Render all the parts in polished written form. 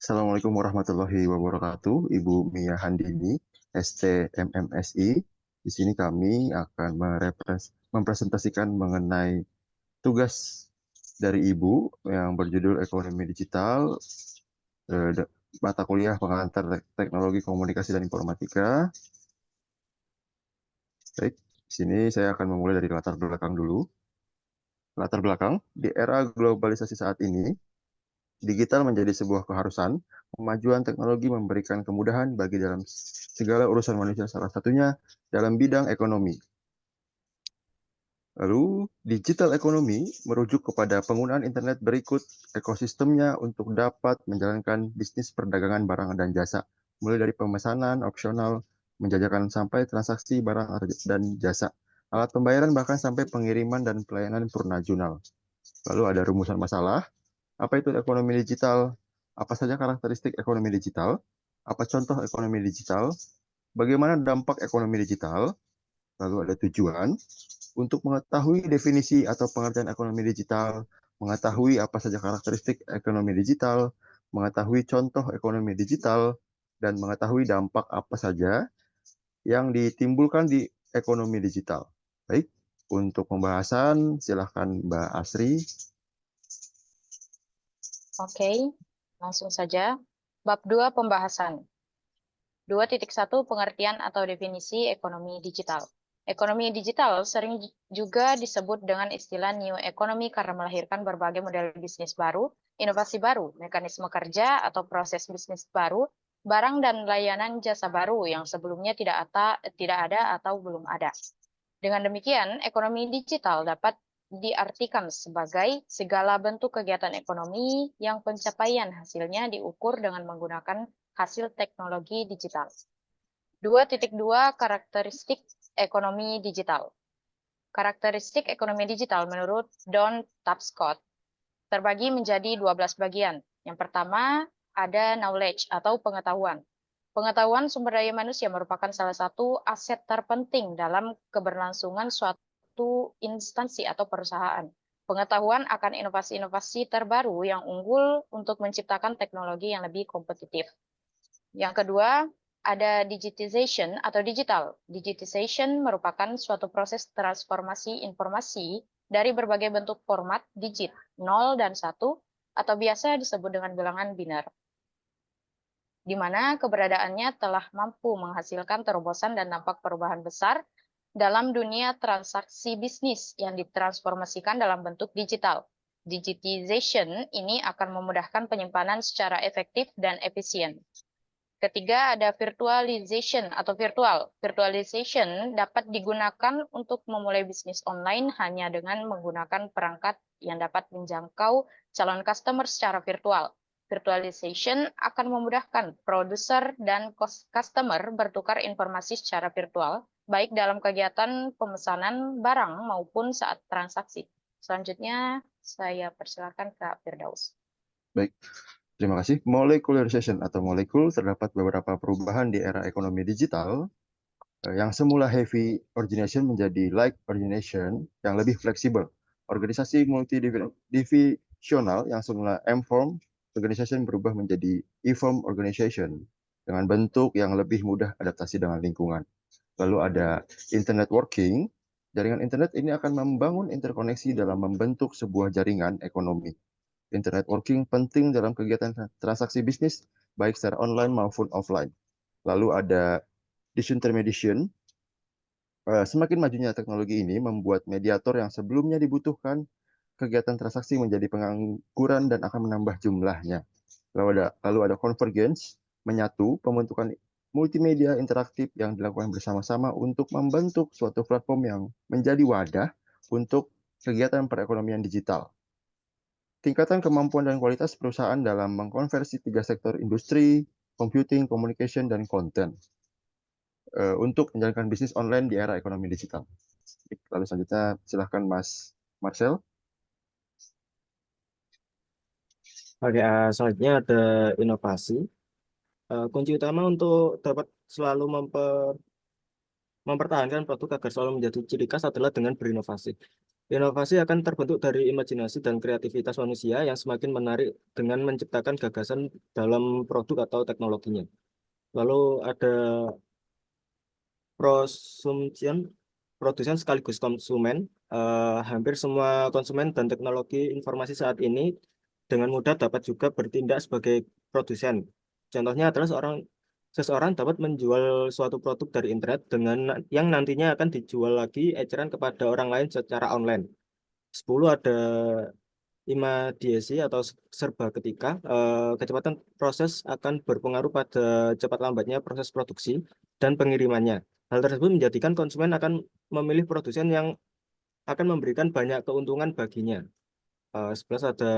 Assalamualaikum warahmatullahi wabarakatuh, Ibu Mia Handini, STMMSI. Di sini kami akan mempresentasikan mengenai tugas dari Ibu yang berjudul Ekonomi Digital, eh, de- mata kuliah pengantar Teknologi Komunikasi dan Informatika. Baik, di sini saya akan memulai dari latar belakang dulu. Latar belakang, di era globalisasi saat ini, digital menjadi sebuah keharusan. Kemajuan teknologi memberikan kemudahan bagi dalam segala urusan manusia, salah satunya dalam bidang ekonomi. Lalu, digital ekonomi merujuk kepada penggunaan internet berikut ekosistemnya untuk dapat menjalankan bisnis perdagangan barang dan jasa, mulai dari pemesanan, opsional, menjajakan sampai transaksi barang dan jasa, alat pembayaran bahkan sampai pengiriman dan pelayanan purnajunal. Lalu ada rumusan masalah. Apa itu ekonomi digital? Apa saja karakteristik ekonomi digital? Apa contoh ekonomi digital? Bagaimana dampak ekonomi digital? Lalu ada tujuan. Untuk mengetahui definisi atau pengertian ekonomi digital, mengetahui apa saja karakteristik ekonomi digital, mengetahui contoh ekonomi digital, dan mengetahui dampak apa saja yang ditimbulkan di ekonomi digital. Baik, untuk pembahasan silahkan Mbak Asri. Oke, langsung saja. Bab 2 pembahasan. 2.1 pengertian atau definisi ekonomi digital. Ekonomi digital sering juga disebut dengan istilah new economy karena melahirkan berbagai model bisnis baru, inovasi baru, mekanisme kerja atau proses bisnis baru, barang dan layanan jasa baru yang sebelumnya tidak ada atau belum ada. Dengan demikian, ekonomi digital dapat diartikan sebagai segala bentuk kegiatan ekonomi yang pencapaian hasilnya diukur dengan menggunakan hasil teknologi digital. 2.2 Karakteristik ekonomi digital. Karakteristik ekonomi digital menurut Don Tapscott terbagi menjadi 12 bagian. Yang pertama ada knowledge atau pengetahuan. Pengetahuan sumber daya manusia merupakan salah satu aset terpenting dalam keberlangsungan suatu instansi atau perusahaan. Pengetahuan akan inovasi-inovasi terbaru yang unggul untuk menciptakan teknologi yang lebih kompetitif. Yang kedua, ada digitization atau digital. Digitization merupakan suatu proses transformasi informasi dari berbagai bentuk format digit, 0 dan 1, atau biasa disebut dengan bilangan biner, di mana keberadaannya telah mampu menghasilkan terobosan dan dampak perubahan besar dalam dunia transaksi bisnis yang ditransformasikan dalam bentuk digital. Digitization ini akan memudahkan penyimpanan secara efektif dan efisien. Ketiga, ada virtualization atau virtual. Virtualization dapat digunakan untuk memulai bisnis online hanya dengan menggunakan perangkat yang dapat menjangkau calon customer secara virtual. Virtualization akan memudahkan produser dan customer bertukar informasi secara virtual, baik dalam kegiatan pemesanan barang maupun saat transaksi. Selanjutnya, saya persilakan Kak Firdaus. Baik, terima kasih. Molecularization atau molekul terdapat beberapa perubahan di era ekonomi digital yang semula heavy origination menjadi light origination yang lebih fleksibel. Organisasi multidivisional yang semula M-form organization berubah menjadi E-form organization dengan bentuk yang lebih mudah adaptasi dengan lingkungan. Lalu ada internet working. Jaringan internet ini akan membangun interkoneksi dalam membentuk sebuah jaringan ekonomi. Internet working penting dalam kegiatan transaksi bisnis, baik secara online maupun offline. Lalu ada disintermediation. Semakin majunya teknologi ini membuat mediator yang sebelumnya dibutuhkan kegiatan transaksi menjadi pengangguran dan akan menambah jumlahnya. Lalu ada convergence, menyatu pembentukan multimedia interaktif yang dilakukan bersama-sama untuk membentuk suatu platform yang menjadi wadah untuk kegiatan perekonomian digital. Tingkatan kemampuan dan kualitas perusahaan dalam mengkonversi tiga sektor industri, computing, communication, dan content untuk menjalankan bisnis online di era ekonomi digital. Lalu selanjutnya silahkan Mas Marcel. Oke, selanjutnya ada inovasi. Kunci utama untuk dapat selalu mempertahankan produk agar selalu menjadi ciri khas adalah dengan berinovasi. Inovasi akan terbentuk dari imajinasi dan kreativitas manusia yang semakin menarik dengan menciptakan gagasan dalam produk atau teknologinya. Lalu ada prosumtion, produsen sekaligus konsumen. Hampir semua konsumen dan teknologi informasi saat ini dengan mudah dapat juga bertindak sebagai produsen. Contohnya adalah seseorang dapat menjual suatu produk dari internet dengan yang nantinya akan dijual lagi eceran kepada orang lain secara online. 10 ada imadiasi atau serba ketika. Kecepatan proses akan berpengaruh pada cepat lambatnya proses produksi dan pengirimannya. Hal tersebut menjadikan konsumen akan memilih produsen yang akan memberikan banyak keuntungan baginya. 11 ada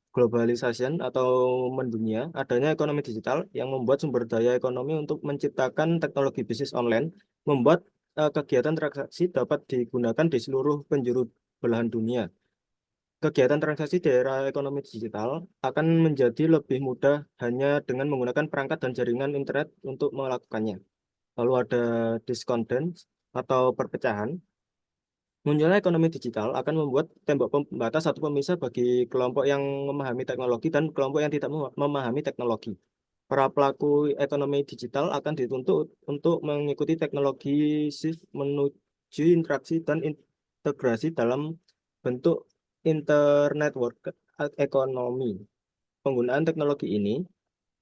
globalization atau mendunia, adanya ekonomi digital yang membuat sumber daya ekonomi untuk menciptakan teknologi bisnis online, membuat kegiatan transaksi dapat digunakan di seluruh penjuru belahan dunia. Kegiatan transaksi di era ekonomi digital akan menjadi lebih mudah hanya dengan menggunakan perangkat dan jaringan internet untuk melakukannya. Lalu ada discordance atau perpecahan. Munculnya ekonomi digital akan membuat tembok pembatas atau pemisah bagi kelompok yang memahami teknologi dan kelompok yang tidak memahami teknologi. Para pelaku ekonomi digital akan dituntut untuk mengikuti teknologi shift menuju interaksi dan integrasi dalam bentuk internetwork ekonomi. Penggunaan teknologi ini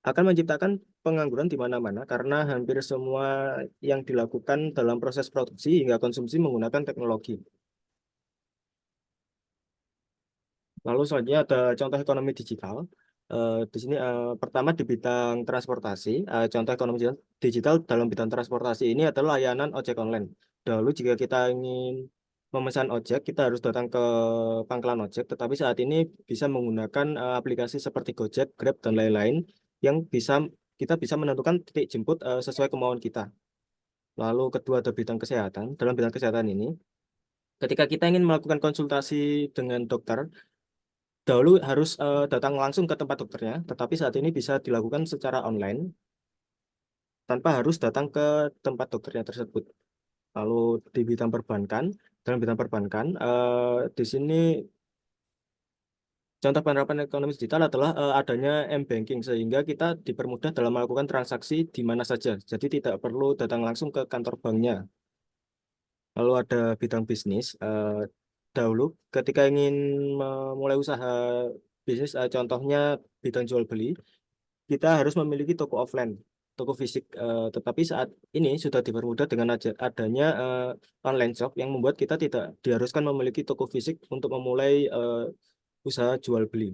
akan menciptakan pengangguran di mana-mana karena hampir semua yang dilakukan dalam proses produksi hingga konsumsi menggunakan teknologi. Lalu selanjutnya ada contoh ekonomi digital. Di sini pertama di bidang transportasi. Contoh ekonomi digital dalam bidang transportasi ini adalah layanan ojek online. Dahulu jika kita ingin memesan ojek, kita harus datang ke pangkalan ojek. Tetapi saat ini bisa menggunakan aplikasi seperti Gojek, Grab, dan lain-lain yang kita bisa menentukan titik jemput sesuai kemauan kita. Lalu kedua ada bidang kesehatan. Dalam bidang kesehatan ini, ketika kita ingin melakukan konsultasi dengan dokter, dahulu harus datang langsung ke tempat dokternya, tetapi saat ini bisa dilakukan secara online tanpa harus datang ke tempat dokternya tersebut. Lalu di bidang perbankan, dalam bidang perbankan, di sini contoh penerapan ekonomi digital adalah adanya m-banking sehingga kita dipermudah dalam melakukan transaksi di mana saja. Jadi tidak perlu datang langsung ke kantor banknya. Lalu ada bidang bisnis. Dahulu ketika ingin memulai usaha bisnis, contohnya bidang jual beli, kita harus memiliki toko offline, toko fisik. Tetapi saat ini sudah dipermudah dengan adanya online shop yang membuat kita tidak diharuskan memiliki toko fisik untuk memulai usaha jual beli.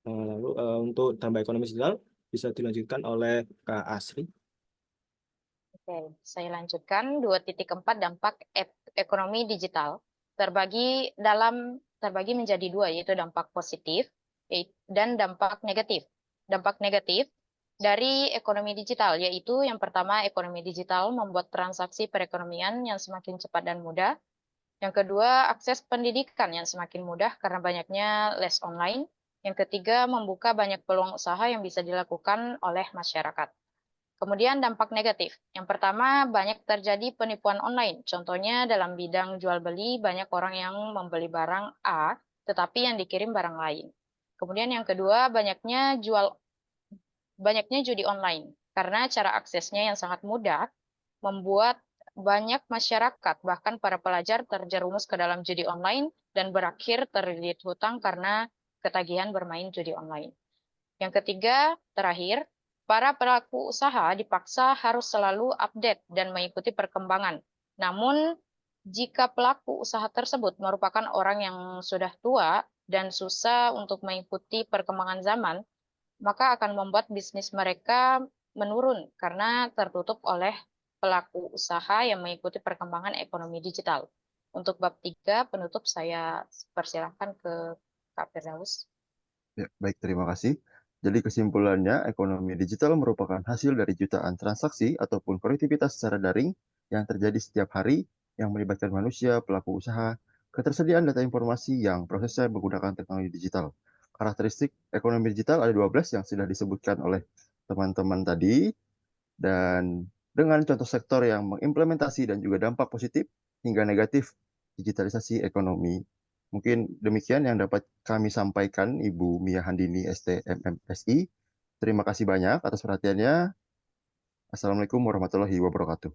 Lalu untuk dampak ekonomi digital bisa dilanjutkan oleh Kak Asri. Oke, saya lanjutkan 2.4 dampak ekonomi digital terbagi menjadi dua, yaitu dampak positif dan dampak negatif. Dampak negatif dari ekonomi digital yaitu yang pertama, ekonomi digital membuat transaksi perekonomian yang semakin cepat dan mudah. Yang kedua, akses pendidikan yang semakin mudah karena banyaknya les online. Yang ketiga, membuka banyak peluang usaha yang bisa dilakukan oleh masyarakat. Kemudian dampak negatif. Yang pertama, banyak terjadi penipuan online. Contohnya dalam bidang jual beli, banyak orang yang membeli barang A, tetapi yang dikirim barang lain. Kemudian yang kedua, banyaknya judi online. Karena cara aksesnya yang sangat mudah, membuat banyak masyarakat, bahkan para pelajar terjerumus ke dalam judi online dan berakhir terlilit hutang karena ketagihan bermain judi online. Yang ketiga, terakhir, para pelaku usaha dipaksa harus selalu update dan mengikuti perkembangan. Namun, jika pelaku usaha tersebut merupakan orang yang sudah tua dan susah untuk mengikuti perkembangan zaman, maka akan membuat bisnis mereka menurun karena tertutup oleh pelaku usaha yang mengikuti perkembangan ekonomi digital. Untuk bab 3 penutup saya persilahkan ke Kak Firdaus. Ya, baik, terima kasih. Jadi kesimpulannya, ekonomi digital merupakan hasil dari jutaan transaksi ataupun konektivitas secara daring yang terjadi setiap hari yang melibatkan manusia, pelaku usaha, ketersediaan data informasi yang prosesnya menggunakan teknologi digital. Karakteristik ekonomi digital ada 12 yang sudah disebutkan oleh teman-teman tadi, dan dengan contoh sektor yang mengimplementasi dan juga dampak positif hingga negatif digitalisasi ekonomi. Mungkin demikian yang dapat kami sampaikan, Ibu Mia Handini, STMMSI. Terima kasih banyak atas perhatiannya. Assalamualaikum warahmatullahi wabarakatuh.